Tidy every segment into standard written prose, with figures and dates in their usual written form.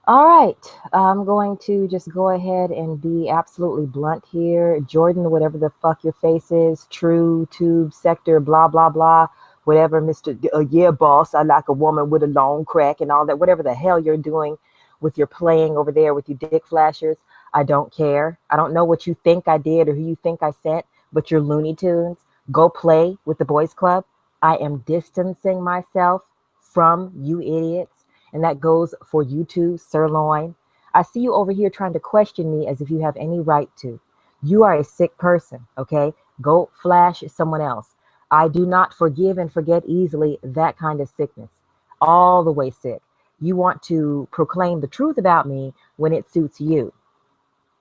All right, I'm going to just go ahead and be absolutely blunt here. Jordan, whatever the fuck your face is, true, tube, sector, blah, blah, blah, whatever, Mr. Yeah, boss, I like a woman with a long crack and all that, whatever the hell you're doing with your playing over there with your dick flashers. I don't care. I don't know what you think I did or who you think I sent, but you're Looney Tunes. Go play with the boys club. I am distancing myself from you idiots. And that goes for you too, Sirloin. I see you over here trying to question me as if you have any right to. You are a sick person, okay? Go flash someone else. I do not forgive and forget easily that kind of sickness. All the way sick. You want to proclaim the truth about me when it suits you.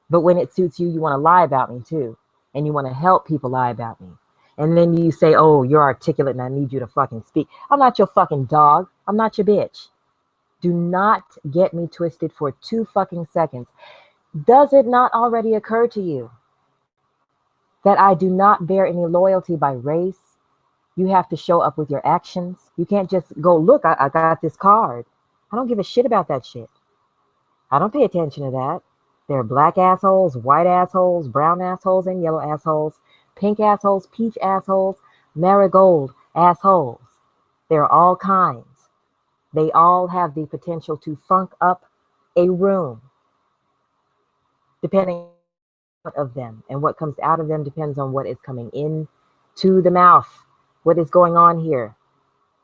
But when it suits you, you want to lie about me too. And you want to help people lie about me. And then you say, oh, you're articulate and I need you to fucking speak. I'm not your fucking dog. I'm not your bitch. Do not get me twisted for 2 fucking seconds. Does it not already occur to you that I do not bear any loyalty by race? You have to show up with your actions. You can't just go, look, I got this card. I don't give a shit about that shit. I don't pay attention to that. There are black assholes, white assholes, brown assholes, and yellow assholes, pink assholes, peach assholes, marigold assholes. There are all kinds. They all have the potential to funk up a room, depending of them. And what comes out of them depends on what is coming in to the mouth. What is going on here?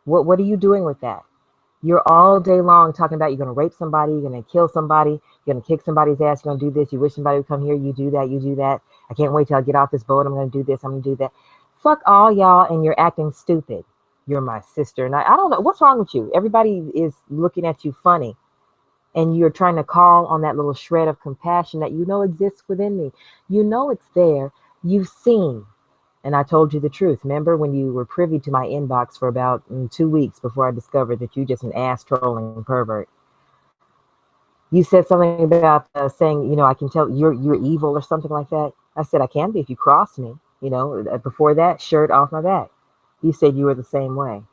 What are you doing with that? You're all day long talking about you're going to rape somebody, you're going to kill somebody, you're going to kick somebody's ass, you're going to do this, you wish somebody would come here, you do that, you do that. I can't wait till I get off this boat, I'm going to do this, I'm going to do that. Fuck all y'all and you're acting stupid. You're my sister. And I don't know, what's wrong with you? Everybody is looking at you funny. And you're trying to call on that little shred of compassion that you know exists within me. You know it's there. You've seen. And I told you the truth. Remember when you were privy to my inbox for about 2 weeks before I discovered that you're just an ass trolling pervert. You said something about saying, I can tell you're evil or something like that. I said, I can be if you cross me. Before that, shirt off my back. You said you were the same way.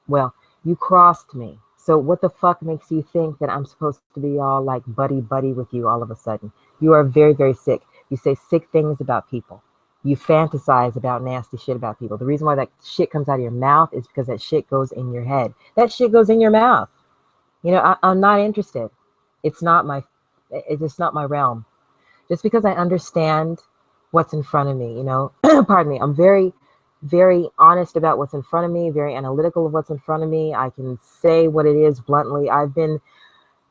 Well, you crossed me. So what the fuck makes you think that I'm supposed to be all like buddy buddy with you all of a sudden? You are very, very sick. You say sick things about people. You fantasize about nasty shit about people. The reason why that shit comes out of your mouth is because that shit goes in your head. That shit goes in your mouth. I'm not interested. It's not my, it's not my realm. Just because I understand what's in front of me, pardon me, I'm very, very honest about what's in front of me, very analytical of what's in front of me. I can say what it is bluntly. I've been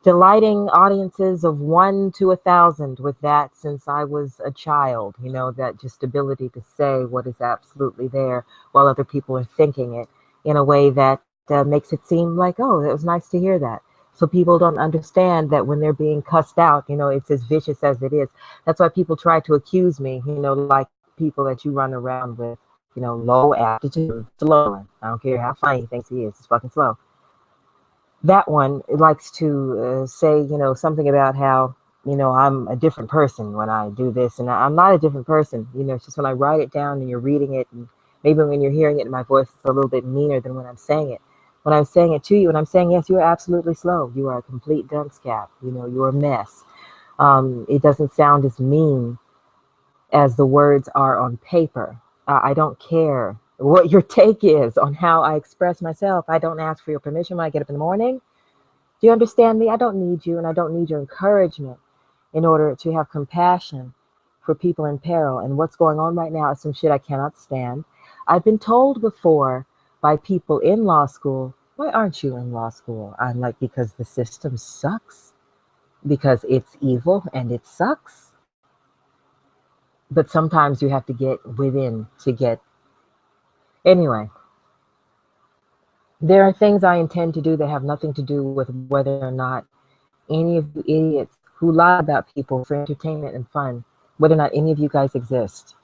delighting audiences of 1 to 1,000 with that since I was a child, that just ability to say what is absolutely there while other people are thinking it in a way that makes it seem like, oh, it was nice to hear that. So people don't understand that when they're being cussed out, it's as vicious as it is. That's why people try to accuse me, like people that you run around with, low aptitude, slow. I don't care how funny he thinks he is. It's fucking slow. That one likes to say, something about how, I'm a different person when I do this. And I'm not a different person. It's just when I write it down and you're reading it, and maybe when you're hearing it in my voice, it's a little bit meaner than when I'm saying it. When I'm saying it to you, and I'm saying, yes, you are absolutely slow. You are a complete dunce cap. You're a mess. It doesn't sound as mean as the words are on paper. I don't care what your take is on how I express myself. I don't ask for your permission when I get up in the morning. Do you understand me? I don't need you, and I don't need your encouragement in order to have compassion for people in peril. And what's going on right now is some shit I cannot stand. I've been told before by people in law school, why aren't you in law school? I'm like, because the system sucks, because it's evil and it sucks. But sometimes you have to get within to get. Anyway, there are things I intend to do that have nothing to do with whether or not any of you idiots who lie about people for entertainment and fun, whether or not any of you guys exist,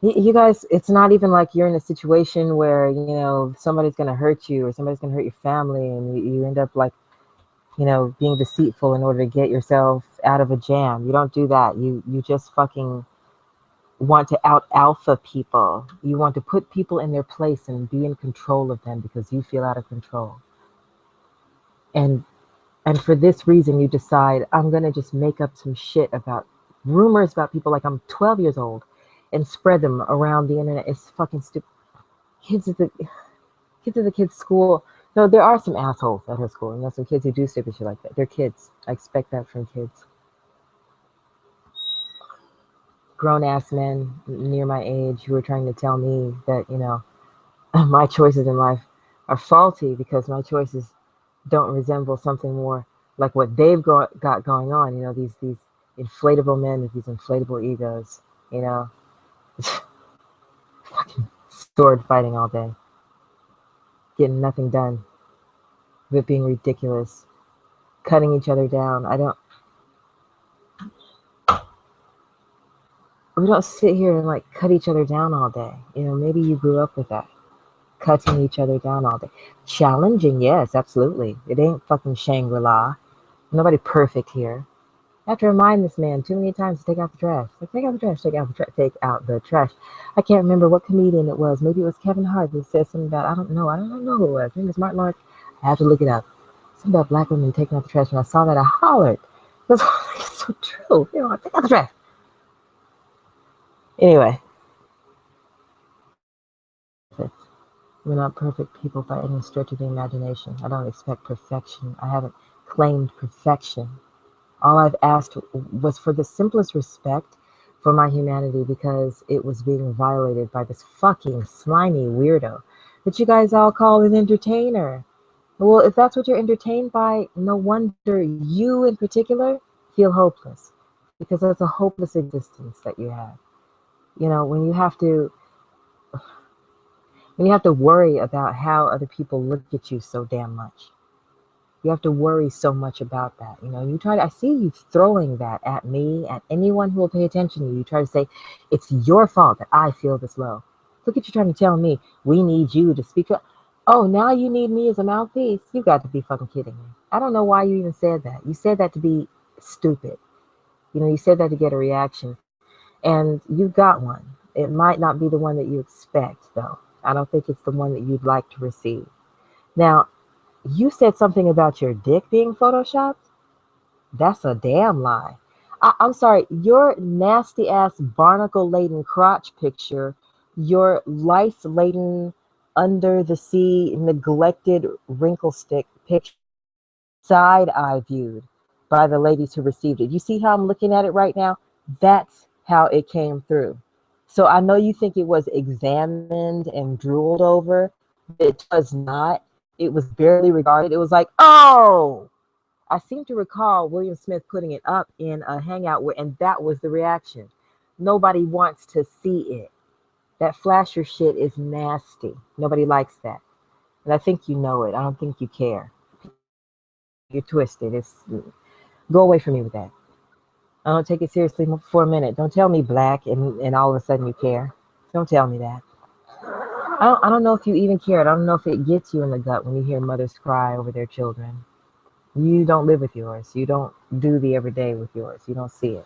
You guys, it's not even like you're in a situation where, somebody's going to hurt you or somebody's going to hurt your family and you end up like, being deceitful in order to get yourself out of a jam. You don't do that. You just fucking want to out alpha people. You want to put people in their place and be in control of them because you feel out of control. And And for this reason, you decide, I'm going to just make up some shit about rumors about people like I'm 12 years old and spread them around the internet. It's fucking stupid. Kids at the kids' school. No, there are some assholes at her school. You know, some kids who do stupid shit like that. They're kids. I expect that from kids. Grown ass men near my age who are trying to tell me that, you know, my choices in life are faulty because my choices don't resemble something more like what they've got going on. You know, these inflatable men with these inflatable egos. You know, fucking sword fighting all day, getting nothing done, but being ridiculous, cutting each other down. We don't sit here and like cut each other down all day. You know, maybe you grew up with that, cutting each other down all day. Challenging, yes, absolutely. It ain't fucking Shangri-La. Nobody perfect here. I have to remind this man too many times to take out the trash. Like, take out the trash, take out the trash, take out the trash. I can't remember what comedian it was. Maybe it was Kevin Hart who said something about, I don't know who it was. Maybe it was Martin Lawrence. I have to look it up. Something about black women taking out the trash. When I saw that, I hollered. Because it's so true. You know, take out the trash. Anyway, we're not perfect people by any stretch of the imagination. I don't expect perfection. I haven't claimed perfection. All I've asked was for the simplest respect for my humanity because it was being violated by this fucking slimy weirdo that you guys all call an entertainer. Well, if that's what you're entertained by, no wonder you in particular feel hopeless because that's a hopeless existence that you have. You know, when you have to worry about how other people look at you so damn much. You have to worry so much about that. You know, I see you throwing that at me, at anyone who will pay attention to you. You try to say, it's your fault that I feel this low. Look at you trying to tell me, we need you to speak up. Oh, now you need me as a mouthpiece? You got to be fucking kidding me. I don't know why you even said that. You said that to be stupid. You know, you said that to get a reaction. And you got one. It might not be the one that you expect, though. I don't think it's the one that you'd like to receive. Now, you said something about your dick being photoshopped? That's a damn lie. I'm sorry, your nasty ass barnacle laden crotch picture, your lice laden under the sea neglected wrinkle stick picture, side eye viewed by the ladies who received it. You see how I'm looking at it right now? That's how it came through. So I know you think it was examined and drooled over, but it was not. It was barely regarded. It was like, oh, I seem to recall William Smith putting it up in a hangout and that was the reaction. Nobody wants to see it. That flasher shit is nasty. Nobody likes that. And I think you know it. I don't think you care. You're twisted. Go away from me with that. I don't take it seriously for a minute. Don't tell me black and all of a sudden you care. Don't tell me that. I don't know if you even care. I don't know if it gets you in the gut when you hear mothers cry over their children. You don't live with yours. You don't do the everyday with yours. You don't see it.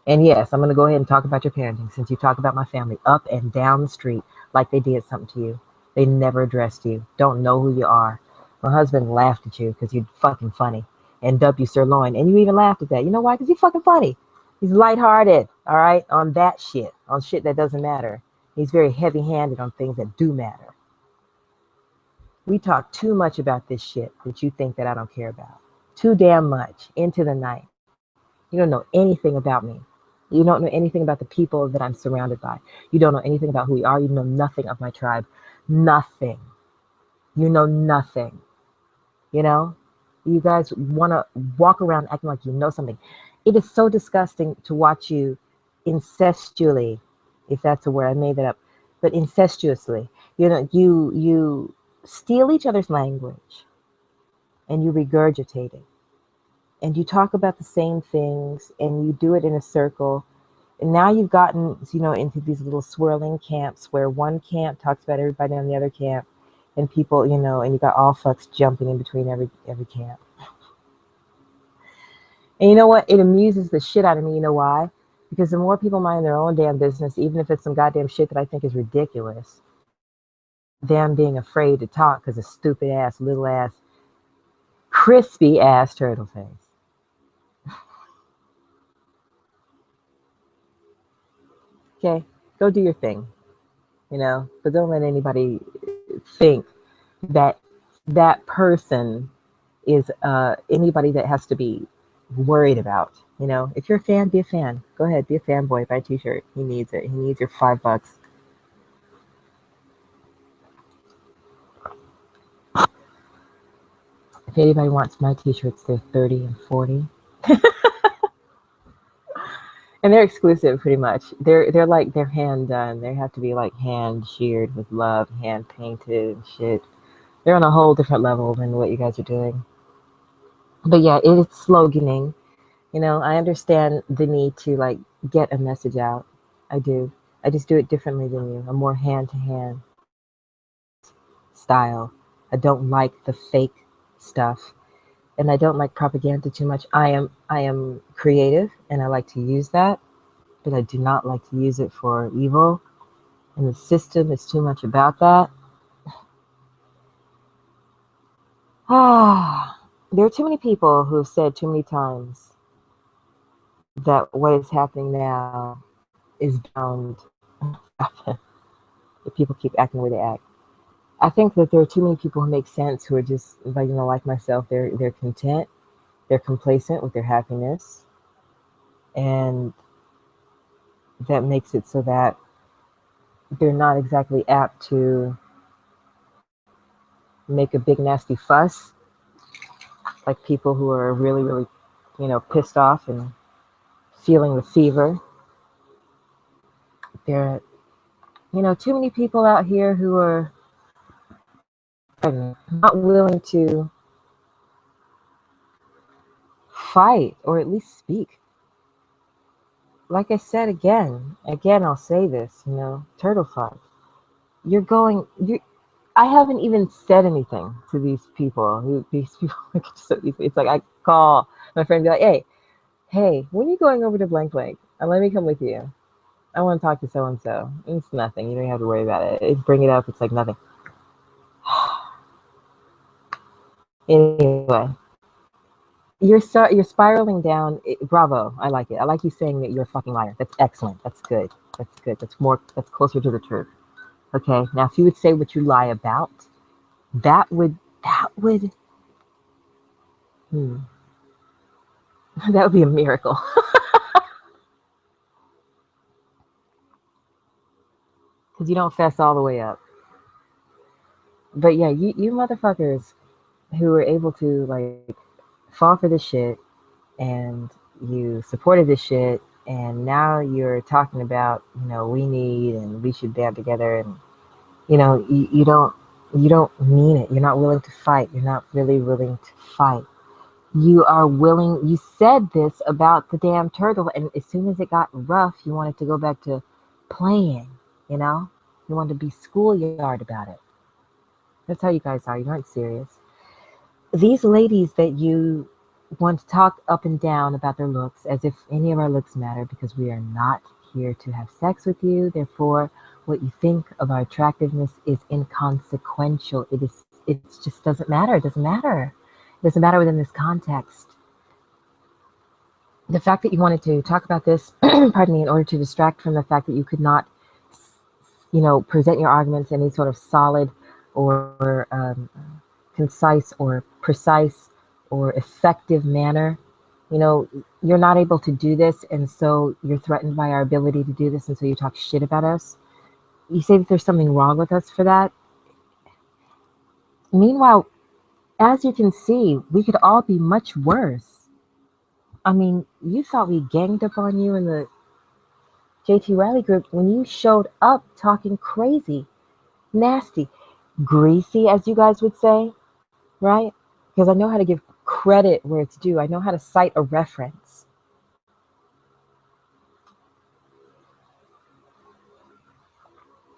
And yes, I'm going to go ahead and talk about your parenting since you talk about my family up and down the street like they did something to you. They never addressed you. Don't know who you are. My husband laughed at you because you're fucking funny and dubbed you sirloin. And you even laughed at that. You know why? Because you're fucking funny. He's lighthearted, all right, on that shit, on shit that doesn't matter. He's very heavy-handed on things that do matter. We talk too much about this shit that you think that I don't care about. Too damn much into the night. You don't know anything about me. You don't know anything about the people that I'm surrounded by. You don't know anything about who we are. You know nothing of my tribe. Nothing. You know nothing. You know? You guys want to walk around acting like you know something. It is so disgusting to watch you incestually, if that's a word, I made that up, but incestuously. You know, you steal each other's language and you regurgitate it. And you talk about the same things and you do it in a circle. And now you've gotten, you know, into these little swirling camps where one camp talks about everybody on the other camp and people, you know, and you got all fucks jumping in between every camp. And you know what? It amuses the shit out of me. You know why? Because the more people mind their own damn business, even if it's some goddamn shit that I think is ridiculous, them being afraid to talk because of stupid ass, little ass crispy ass turtle face. Okay, go do your thing, but don't let anybody think that that person is anybody that has to be worried about. If you're a fan, be a fan. Go ahead, be a fanboy. Buy a t-shirt. He needs it. He needs your $5. If anybody wants my t-shirts, they're 30 and 40. And they're exclusive pretty much. They're like they're hand done. They have to be like hand sheared with love, hand painted and shit. They're on a whole different level than what you guys are doing. But yeah, it is sloganing. I understand the need to like get a message out. I do. I just do it differently than you. I'm more hand to hand style. I don't like the fake stuff, and I don't like propaganda too much. I am creative and I like to use that, but I do not like to use it for evil. And the system is too much about that. There are too many people who have said too many times that what is happening now is bound to happen if people keep acting the way they act. I think that there are too many people who make sense who are just like myself. They're content, they're complacent with their happiness, and that makes it so that they're not exactly apt to make a big nasty fuss like people who are really, really, pissed off and feeling the fever. There are, too many people out here who are not willing to fight or at least speak. Like I said again, I'll say this, turtle fuck. I haven't even said anything to these people. It's like I call my friend and be like, hey, when are you going over to blank blank? And let me come with you. I want to talk to so and so. It's nothing. You don't have to worry about it. Bring it up. It's like nothing. Anyway, you're spiraling down. Bravo. I like it. I like you saying that you're a fucking liar. That's excellent. That's good. That's good. That's closer to the truth. Okay. Now, if you would say what you lie about, that would that would be a miracle. Because you don't fess all the way up. But yeah, you motherfuckers who were able to like fall for this shit and you supported this shit and now you're talking about, we need and we should band together and you don't mean it. You're not willing to fight. You're not really willing to fight. You said this about the damn turtle, and as soon as it got rough, you wanted to go back to playing, you know? You wanted to be schoolyard about it. That's how you guys are. You aren't serious. These ladies that you want to talk up and down about their looks as if any of our looks matter, because we are not here to have sex with you. Therefore, what you think of our attractiveness is inconsequential. It just doesn't matter. It doesn't matter. It doesn't matter within this context. The fact that you wanted to talk about this, pardon me, in order to distract from the fact that you could not, present your arguments in any sort of solid or concise or precise or effective manner. You're not able to do this, and so you're threatened by our ability to do this, and so you talk shit about us. You say that there's something wrong with us for that. Meanwhile, as you can see, we could all be much worse. I mean, you thought we ganged up on you in the JT Riley group when you showed up talking crazy, nasty, greasy, as you guys would say, right? Because I know how to give credit where it's due. I know how to cite a reference.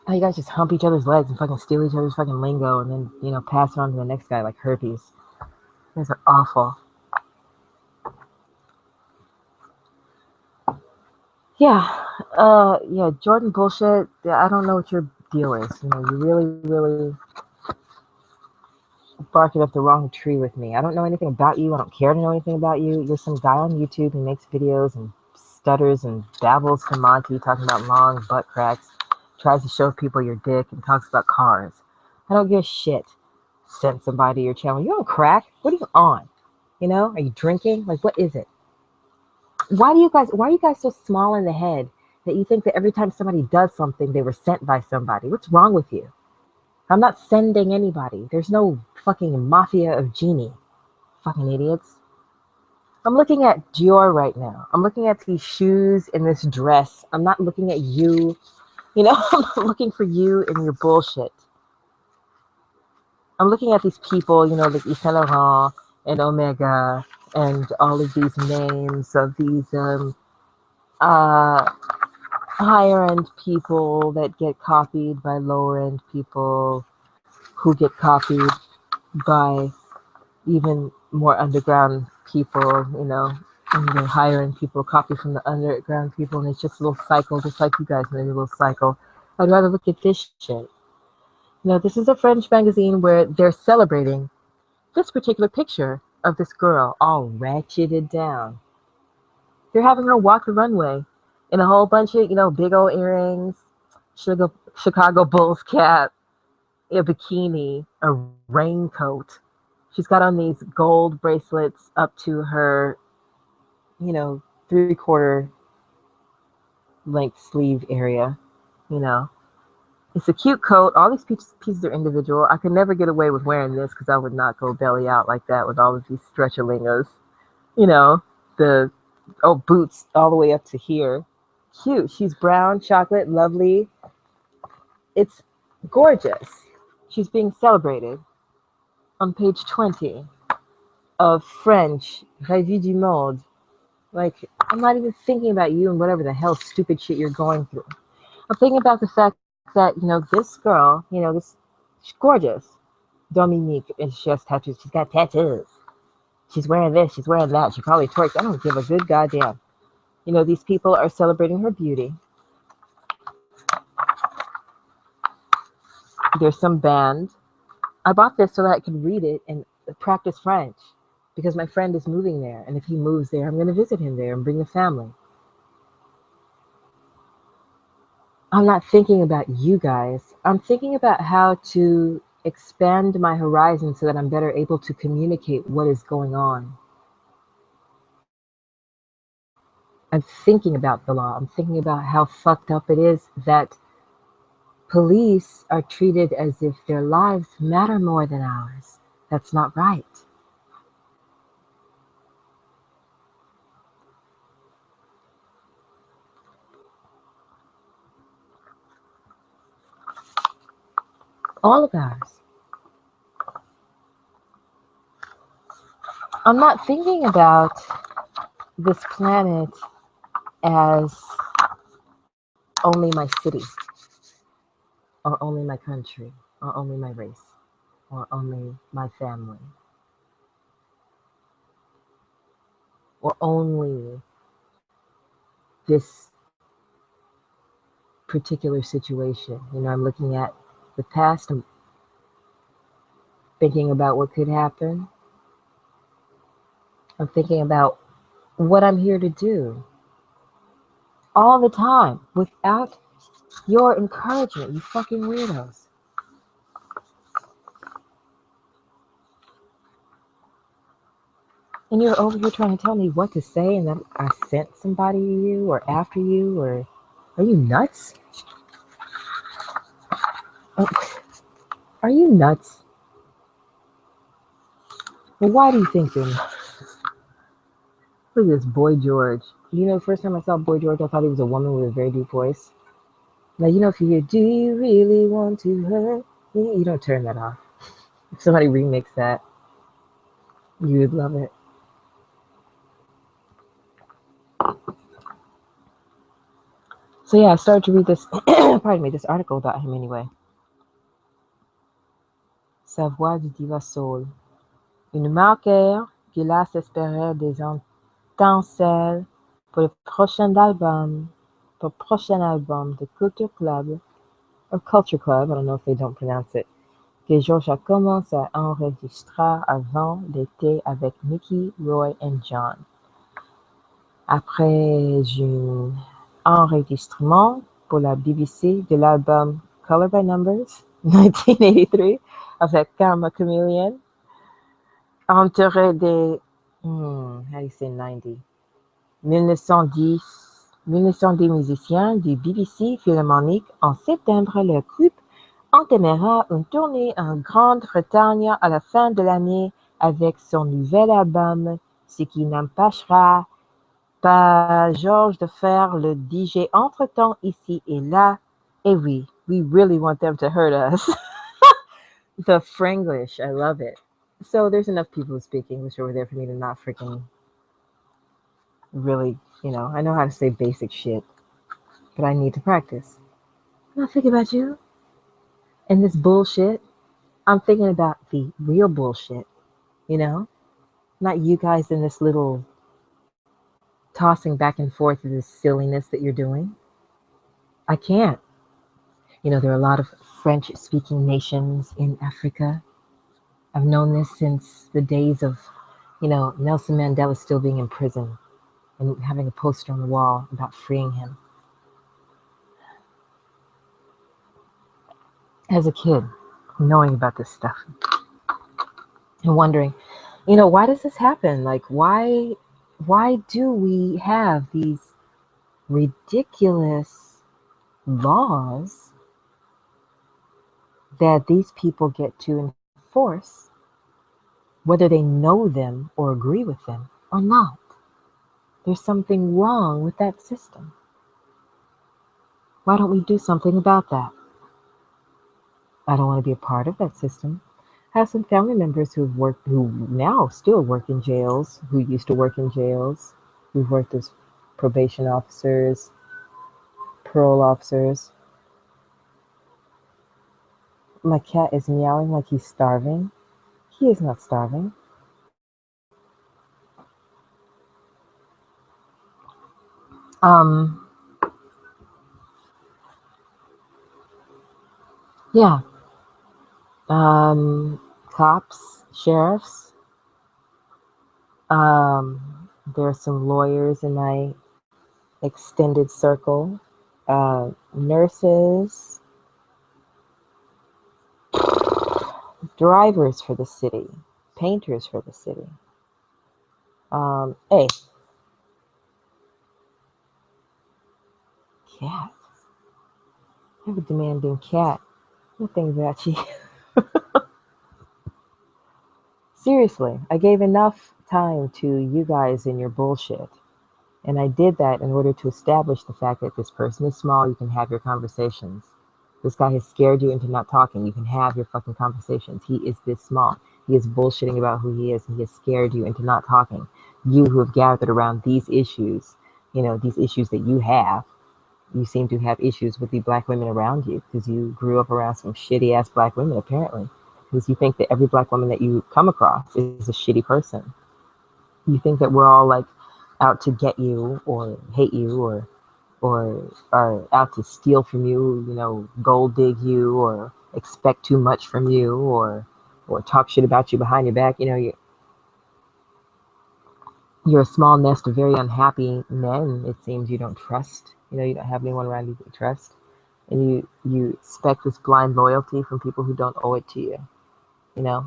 Oh, you guys just hump each other's legs and fucking steal each other's fucking lingo and then, pass it on to the next guy like herpes. You guys are awful. Yeah, Jordan bullshit. I don't know what your deal is. You really, really barking up the wrong tree with me. I don't know anything about you. I don't care to know anything about you. You're some guy on YouTube who makes videos and stutters and babbles to Monty talking about long butt cracks, tries to show people your dick and talks about cars. I don't give a shit. Send somebody to your channel. You on crack? What are you on? You know, are you drinking? Like, what is it? Why are you guys so small in the head that you think that every time somebody does something, they were sent by somebody? What's wrong with you? I'm not sending anybody. There's no fucking mafia of genie. Fucking idiots. I'm looking at Dior right now. I'm looking at these shoes and this dress. I'm not looking at you. You know, I'm not looking for you and your bullshit. I'm looking at these people, you know, like Yves Saint Laurent and Omega and all of these names of these uh, higher end people that get copied by lower end people who get copied by even more underground people, you know, and the higher end people copy from the underground people, and it's just a little cycle, just like you guys made a little cycle. I'd rather look at this shit. You know, this is a French magazine where they're celebrating this particular picture of this girl all ratcheted down. They're having her walk the runway in a whole bunch of, you know, big old earrings, Chicago Bulls cap, a bikini, a raincoat. She's got on these gold bracelets up to her, you know, 3/4 length sleeve area, you know. It's a cute coat. All these pieces are individual. I could never get away with wearing this because I would not go belly out like that with all of these stretchalingos. You know, the boots all the way up to here. Cute. She's brown, chocolate, lovely. It's gorgeous. She's being celebrated on page 20 of French Revue du Monde. Like, I'm not even thinking about you and whatever the hell stupid shit you're going through. I'm thinking about the fact that, you know, this girl, you know, she's gorgeous. Dominique, and she has tattoos. She's got tattoos. She's wearing this, she's wearing that. She probably twerks. I don't give a good goddamn. You know, these people are celebrating her beauty. There's some band. I bought this so that I could read it and practice French because my friend is moving there. And if he moves there, I'm going to visit him there and bring the family. I'm not thinking about you guys. I'm thinking about how to expand my horizon so that I'm better able to communicate what is going on. I'm thinking about the law. I'm thinking about how fucked up it is that police are treated as if their lives matter more than ours. That's not right. All of ours. I'm not thinking about this planet as only my city, or only my country, or only my race, or only my family, or only this particular situation. You know, I'm looking at the past, I'm thinking about what could happen. I'm thinking about what I'm here to do all the time without your encouragement, you fucking weirdos. And you're over here trying to tell me what to say and that I sent somebody to you or after you, or are you nuts? Oh, are you nuts? Well, why do you think you're nuts? Look at this Boy George. You know, first time I saw Boy George, I thought he was a woman with a very deep voice. Now, you know, if you hear, do you really want to hurt me? You don't turn that off. If somebody remix that, you would love it. So yeah, I started to read this, pardon me, this article about him anyway. Sa voix du diva soul. Une marqueur qui laisse espérer des étincelles pour le prochain album de Culture Club, or Culture Club, I don't know if they don't pronounce it, que Georgia commence à enregistrer avant l'été avec Nicky, Roy et John. Après un enregistrement pour la BBC de l'album Color by Numbers 1983 avec Karma Chameleon, entouré des how do you say 90? 1910 musiciens du BBC Philharmonique. En septembre, le groupe entamera une tournée en Grande-Bretagne à la fin de l'année avec son nouvel album, ce qui n'empêchera pas George de faire le DJ entre-temps ici et là. Et oui, we really want them to hurt us. The Franglish, I love it. So there's enough people who speak English over there for me to not freaking really, I know how to say basic shit, but I need to practice. I'm not thinking about you and this bullshit. I'm thinking about the real bullshit, you know? Not you guys in this little tossing back and forth of this silliness that you're doing. I can't. There are a lot of French speaking nations in Africa. I've known this since the days of, Nelson Mandela still being in prison and having a poster on the wall about freeing him. As a kid, knowing about this stuff and wondering, why does this happen? Like, why do we have these ridiculous laws that these people get to enforce, whether they know them or agree with them or not? There's something wrong with that system. Why don't we do something about that? I don't want to be a part of that system. I have some family members who now still work in jails, who used to work in jails, who've worked as probation officers, parole officers. My cat is meowing like he's starving. He is not starving. Yeah. Cops, sheriffs. There are some lawyers in my extended circle. Nurses. Drivers for the city. Painters for the city. Hey. Cat. I have a demanding cat. Nothing about you. Seriously, I gave enough time to you guys and your bullshit. And I did that in order to establish the fact that this person is small, you can have your conversations. This guy has scared you into not talking. You can have your fucking conversations. He is this small. He is bullshitting about who he is, and he has scared you into not talking. You who have gathered around these issues, these issues that you have, you seem to have issues with the black women around you because you grew up around some shitty ass black women, apparently. Because you think that every black woman that you come across is a shitty person. You think that we're all like out to get you or hate you or are out to steal from you, gold dig you or expect too much from you or talk shit about you behind your back. You're a small nest of very unhappy men. It seems you don't trust. You don't have anyone around you to trust. And you expect this blind loyalty from people who don't owe it to you. There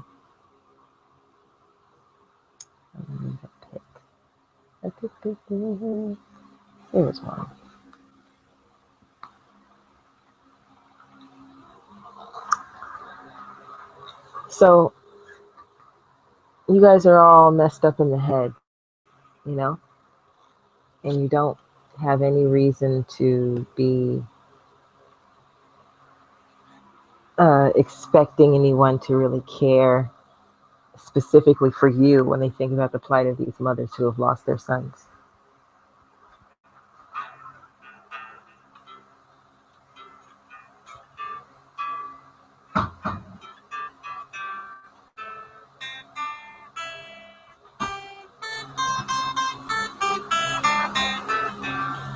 was one. So you guys are all messed up in the head, and you don't have any reason to be expecting anyone to really care specifically for you when they think about the plight of these mothers who have lost their sons.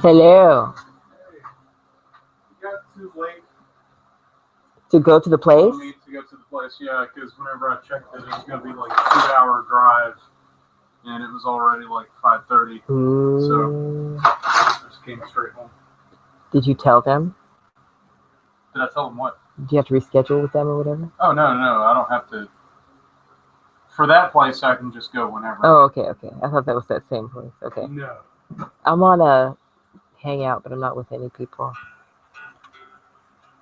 Hello. Got too late To go to the place? to go to the place, yeah, because whenever I checked it, it was going to be like a 2-hour drive, and it was already like 5:30. So I just came straight home. Did you tell them? Did I tell them what? Do you have to reschedule with them or whatever? Oh, no, I don't have to. For that place, I can just go whenever. Oh, okay. I thought that was that same place. Okay. No. I'm on a Hangout, but I'm not with any people.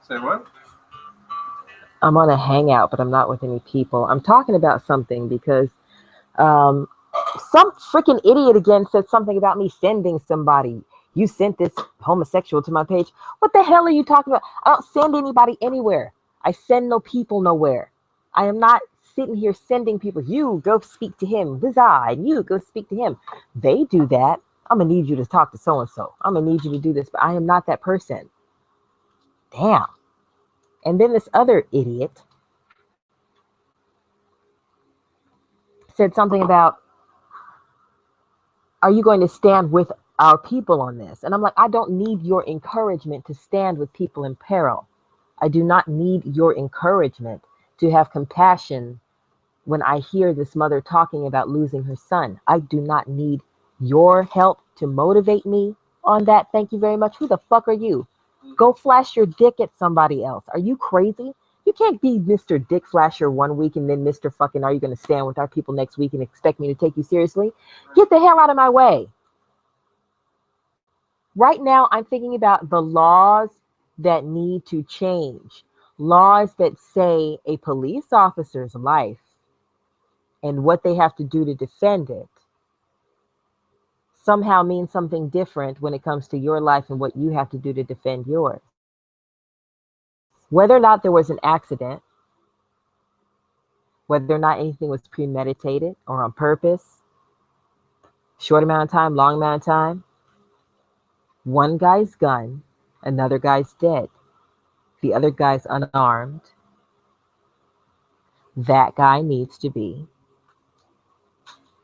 Say what? I'm on a Hangout, but I'm not with any people. I'm talking about something because some freaking idiot again said something about me sending somebody. You sent this homosexual to my page. What the hell are you talking about? I don't send anybody anywhere. I send no people nowhere. I am not sitting here sending people. You go speak to him. Reside. You go speak to him. They do that. I'm going to need you to talk to so-and-so. I'm going to need you to do this. But I am not that person. Damn. And then this other idiot said something about, are you going to stand with our people on this? And I'm like, I don't need your encouragement to stand with people in peril. I do not need your encouragement to have compassion when I hear this mother talking about losing her son. I do not need your help to motivate me on that. Thank you very much. Who the fuck are you? Go flash your dick at somebody else. Are you crazy? You can't be Mr. Dick Flasher one week and then Mr. fucking are you going to stand with our people next week and expect me to take you seriously? Get the hell out of my way. Right now, I'm thinking about the laws that need to change. Laws that say a police officer's life and what they have to do to defend it somehow means something different when it comes to your life and what you have to do to defend yours. Whether or not there was an accident, whether or not anything was premeditated or on purpose, short amount of time, long amount of time, one guy's gun, another guy's dead. The other guy's unarmed. That guy needs to be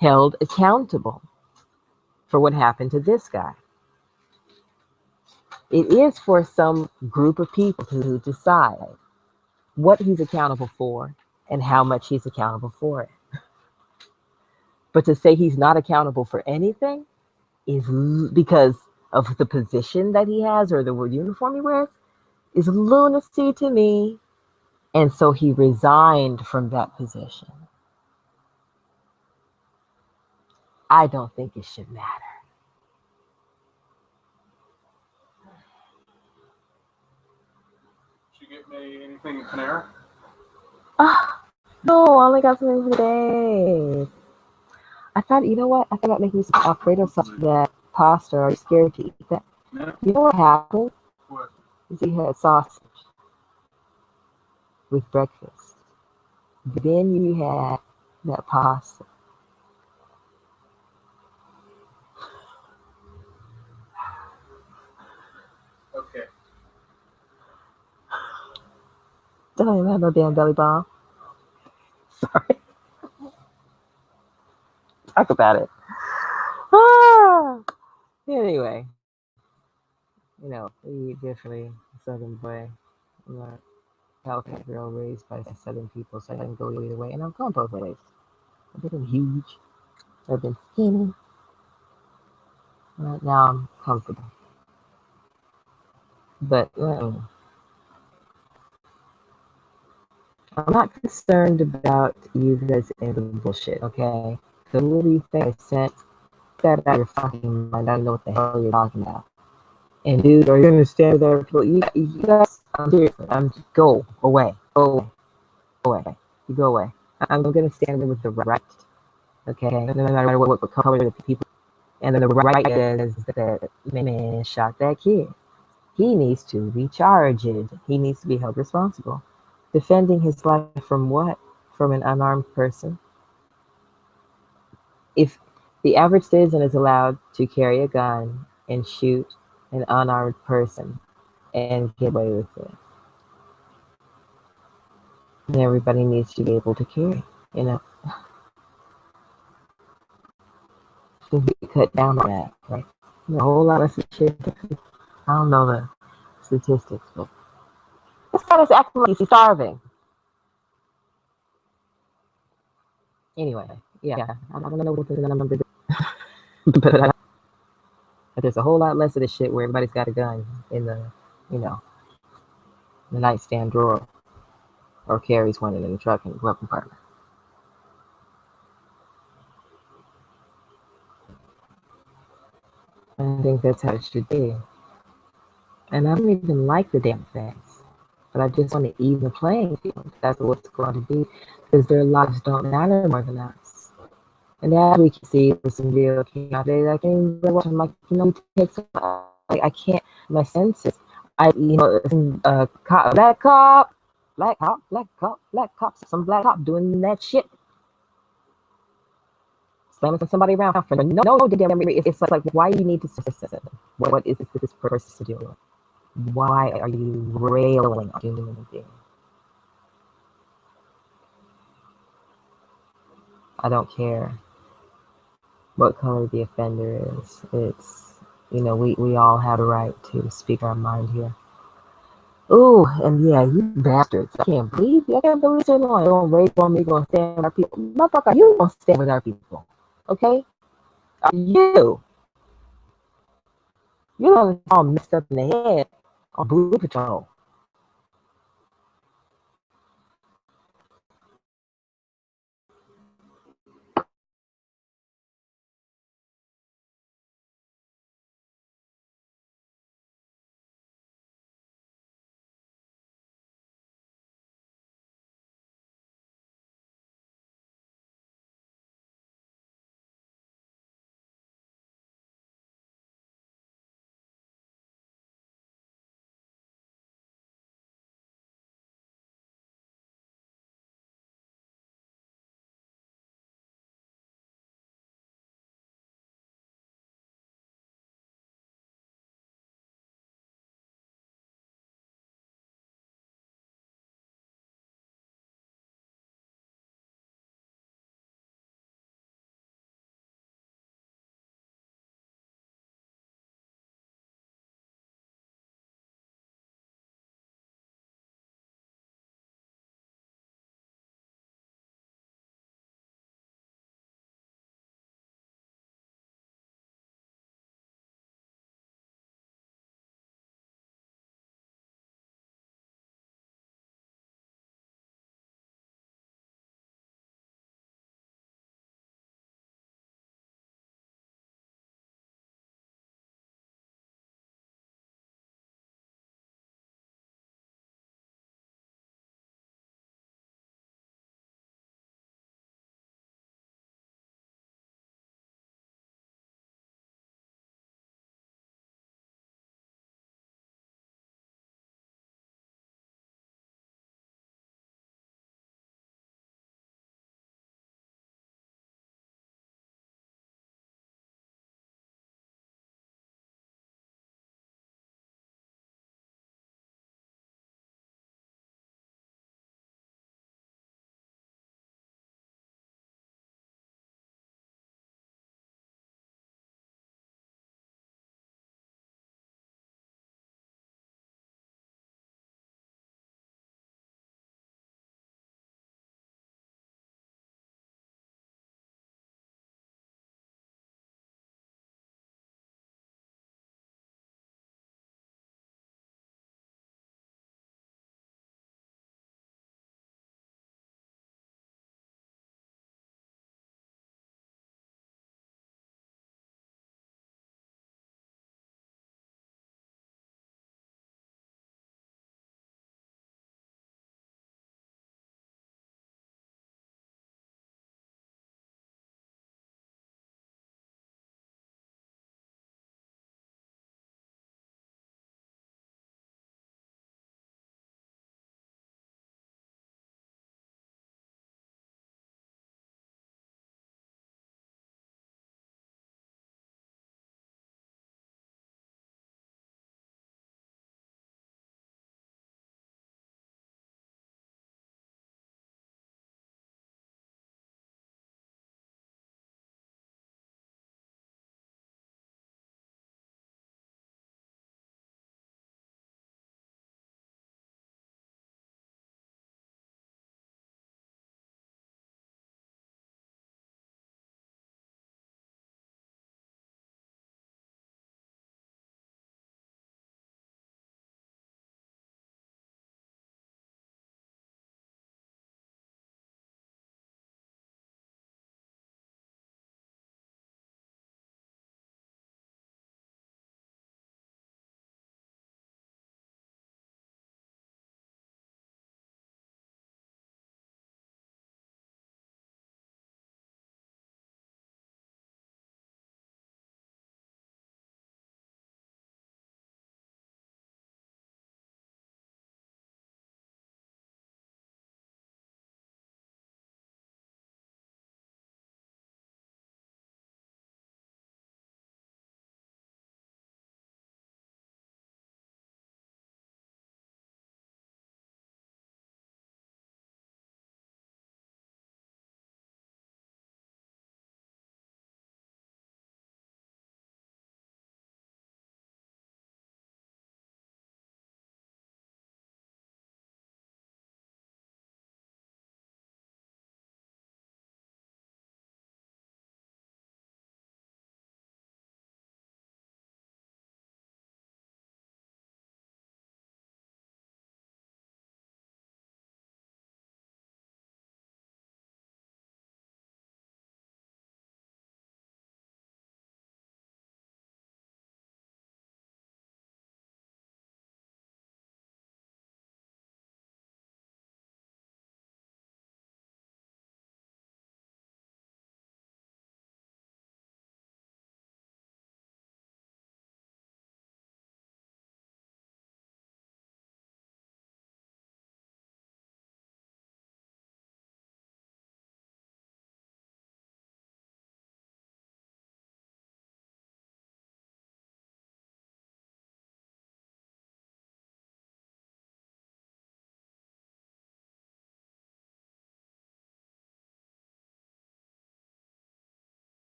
held accountable for what happened to this guy. It is for some group of people to decide what he's accountable for and how much he's accountable for it. But to say he's not accountable for anything is because of the position that he has or the uniform he wears is lunacy to me. And so he resigned from that position. I don't think it should matter. Did you get me anything in Panera? No, I only got something for today. I thought, you know what? I thought about making some Alfredo sauce for that pasta. Are you scared to eat that? No. You know what happened? What? Is he had sausage with breakfast. Then you had that pasta. Okay. Don't even have no damn belly bomb. Sorry. Talk about it. Anyway, you know, we definitely Southern boy. I'm not a California girl raised by Southern people, so I can go either way. And I'm going both ways. I've been huge. I've been skinny. Right now I'm comfortable. But I'm not concerned about you guys and the bullshit, okay? So what do you think I sent? That out of your fucking mind. I don't know what the hell you're talking about. And dude, are you gonna stand there? You guys, I'm seriously. Go away. Go away. You go away. I'm gonna stand there with the right. Okay, no matter what color the people. And then the right is that man shot that kid. He needs to be charged. He needs to be held responsible. Defending his life from what? From an unarmed person? If the average citizen is allowed to carry a gun and shoot an unarmed person and get away with it, then everybody needs to be able to carry, you know. We cut down on that, right? A whole lot of shit. I don't know the statistics, but this guy is acting like he's starving. Anyway, yeah, I don't know what the number is, but there's a whole lot less of this shit where everybody's got a gun in the, you know, the nightstand drawer or carries one in the truck and glove compartment. I think that's how it should be. And I don't even like the damn things, but I just want to even the playing field. That's what it's going to be, because their lives don't matter more than us. And as we can see with some video came out today, I can't even really watch. I'm like, you take some, like, I can't, my senses. Black cop, black cop, some black cop doing that shit, slamming somebody around for no damn reason. It's like, why do you need to assist? What is this person doing? Why are you railing on doing anything? I don't care what color the offender is. It's, we all have a right to speak our mind here. Ooh, and yeah, you bastards. I can't believe you. I can't believe so long. You're gonna rape on me, gonna stand with our people. Motherfucker, you gonna stand with our people. Okay? You're all messed up in the head on Blue Patrol.